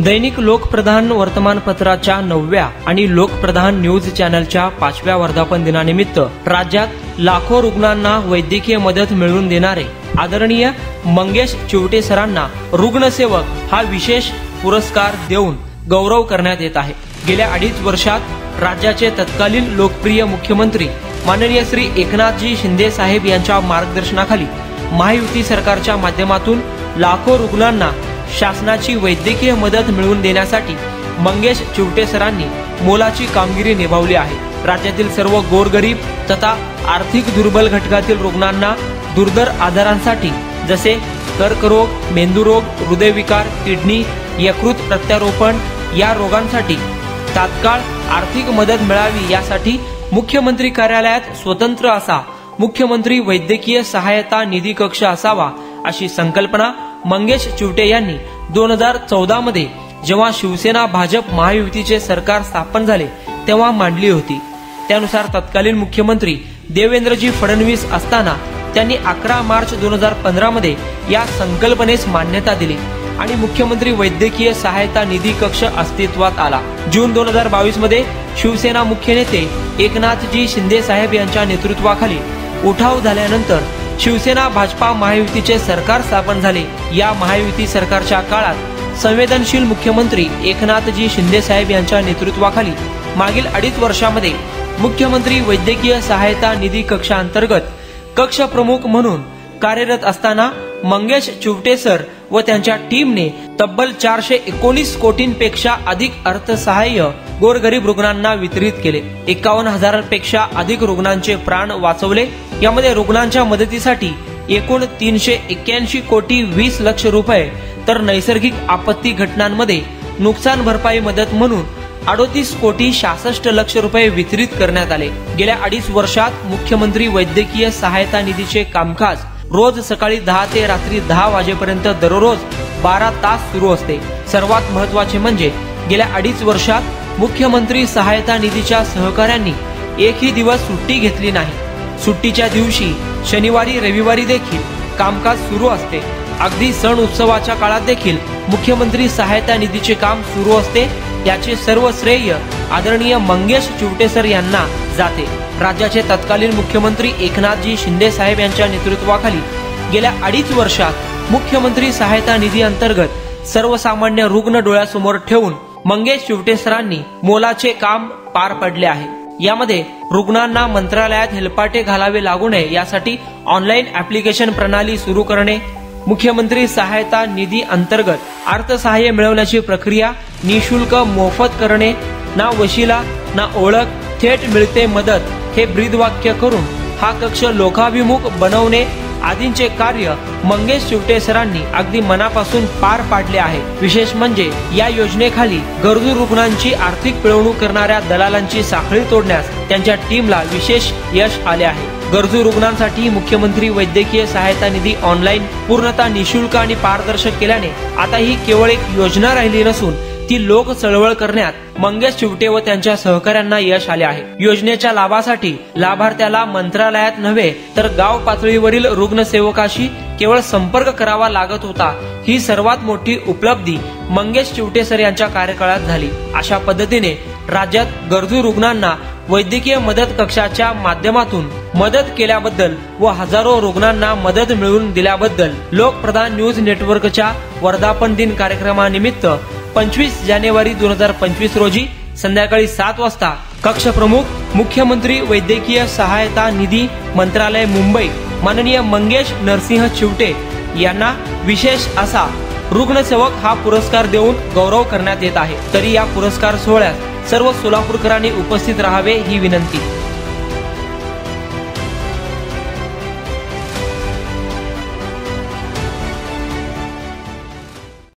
दैनिक लोकप्रधान वर्तमानपत्राच्या 9व्या आणि लोकप्रधान न्यूज चॅनलच्या 5व्या वर्धापन दिनानिमित्त राज्यात लाखो रुग्णांना वैद्यकीय मदत मिळवून देणारे आदरणीय मंगेश चिवटे सरांना रुग्णसेवक हा विशेष पुरस्कार देऊन गौरव करण्यात येत आहे। गेल्या 2.5 वर्षात राज्याचे तत्कालीन लोकप्रिय मुख्यमंत्री माननीय श्री एकनाथजी शिंदे साहेब यांच्या मार्गदर्शनाखाली महायुती सरकारच्या माध्यमातून लाखो रुग्णांना शासनाची वैद्यकीय मदत मिळवून देण्यासाठी मंगेश चिवटे सरांनी मोलाची कामगिरी निभावली आहे। राज्यातील सर्व गोरगरीब तथा आर्थिक दुर्बल घटकातील रुग्णांना दुर्धर आजारांसाठी जसे कर्करोग, मेंदुरोग, हृदयविकार, किडनी, यकृत प्रत्यारोपण या रोगांसाठी तात्काळ आर्थिक मदत मिळावी यासाठी मुख्यमंत्री कार्यालयात स्वतंत्र असा मुख्यमंत्री वैद्यकीय सहायता निधी कक्ष असावा अशी संकल्पना मंगेश चिवटे यांनी 2014 मध्ये जेव्हा शिवसेना भाजप महायुतीचे सरकार स्थापन झाले तेव्हा मांडली होती। त्यानुसार तत्कालीन मुख्यमंत्री देवेंद्रजी फडणवीस असताना त्यांनी 11 मार्च 2015 मध्ये या संकल्पनेस मान्यता दिली आणि मुख्यमंत्री वैद्यकीय सहायता निधी कक्ष अस्तित्वात आला। जून 2022 मध्ये शिवसेना मुख्य नेते एकनाथजी शिंदे साहेब यांच्या नेतृत्वाखाली उठाव झाल्यानंतर शिवसेना भाजपा महायुतीचे सरकार स्थापन झाले। या महायुती सरकारच्या काळात संवेदनशील मुख्यमंत्री एकनाथजी शिंदे साहेब यांच्या नेतृत्वाखाली मागील 2.5 वर्षामध्ये मुख्यमंत्री वैद्यकीय सहायता निधी कक्षांतर्गत कक्ष प्रमुख म्हणून कार्यरत असताना मंगेश चिवटे सर व त्यांच्या टीमने तब्बल 419 कोटींपेक्षा अधिक अर्थसहाय्य गोरगरीब रुग्णांना वितरित केले। 51,000पेक्षा अधिक रुग्णांचे प्राण वाचवले। यामध्ये रुग्णांच्या मदतीसाठी एकूण 381 कोटी 20 लक्ष रुपये तर नैसर्गिक आपत्ती घटनांमध्ये नुकसान भरपाई मदत म्हणून 38 कोटी 66 लक्ष रुपये वितरित करण्यात आले। गेल्या 2.5 वर्षात मुख्यमंत्री वैद्यकीय सहायता निधीचे कामकाज रोज सकाळी 10 ते रात्री 10 वाजेपर्यंत दररोज 12 तास सुरू असते। सर्वात महत्त्वाचे म्हणजे गेल्या 2.5 वर्षात मुख्यमंत्री सहायता निधीच्या सहकाऱ्यांनी एकही दिवस सुट्टी घेतली नाही। सुट्टीच्या दिवशी शनिवारी रविवारी देखील कामकाज सुरू असते। अगदी सण उत्सवाच्या काळात देखील मुख्यमंत्री सहायता निधीचे काम सुरू असते। याचे सर्व श्रेय आदरणीय मंगेश चिवटे सर यांना जाते। राज्याचे तत्कालीन मुख्यमंत्री एकनाथजी शिंदे साहेब यांच्या नेतृत्वाखाली गेल्या 2.5 वर्षात मुख्यमंत्री सहायता निधी अंतर्गत सर्वसामान्य रुग्ण डोळ्यासमोर ठेवून मंगेश चिवटे सरांनी मोलाचे काम पार पडले आहे। यामध्ये रुग्णांना मंत्रालयात हेलपाटे घालावे लागू नये यासाठी ऑनलाईन ऍप्लिकेशन प्रणाली सुरू करणे, मुख्यमंत्री सहायता निधी अंतर्गत अर्थसहाय्य मिळवण्याची प्रक्रिया निशुल्क मोफत करणे, ना वशिला ना ओळख थेट मिळते मदत हे ब्रीदवाक्य करून हा कक्ष लोकाभिमुख बनवणे आदींचे कार्य मंगेश चिवटे सरांनी अगदी मनापासून पार पाडले आहे। विशेष म्हणजे या योजनेखाली गरजू रुग्णांची आर्थिक पिळवणूक करणाऱ्या दलालांची साखळी तोडण्यास त्यांच्या टीमला विशेष यश आले आहे। गरजू रुग्णांसाठी मुख्यमंत्री वैद्यकीय सहायता निधी ऑनलाईन पूर्णतः निशुल्क आणि पारदर्शक केल्याने आता ही केवळ एक योजना राहिली नसून ती लोक चळवळ करण्यात मंगेश चिवटे व त्यांच्या सहकाऱ्यांना यश आले आहे। योजनेच्या लाभासाठी लाभार्थ्याला मंत्रालयात नव्हे तर गाव पातळीवरील रुग्णसेवकाशी केवळ संपर्क करावा लागत होता। ही सर्वात मोठी उपलब्धी मंगेश चिवटे सर यांच्या कार्यकाळात झाली। अशा पद्धतीने राज्यात गरजू रुग्णांना वैद्यकीय मदत कक्षाच्या माध्यमातून मदत केल्याबद्दल व हजारो रुग्णांना मदत मिळवून दिल्याबद्दल लोकप्रधान न्यूज नेटवर्कच्या वर्धापन दिन कार्यक्रमानिमित्त 25 जानेवारी 2025 रोजी संध्याकाळी 7 वाजता कक्ष प्रमुख मुख्यमंत्री वैद्यकीय सहायता निधी मंत्रालय मुंबई माननीय मंगेश नरसिंह चिवटे यांना विशेष असा रुग्णसेवक हा पुरस्कार देऊन गौरव करण्यात येत आहे। तरी या पुरस्कार सोहळ्यात सर्व सोलापूरकरांनी उपस्थित राहावे ही विनंती।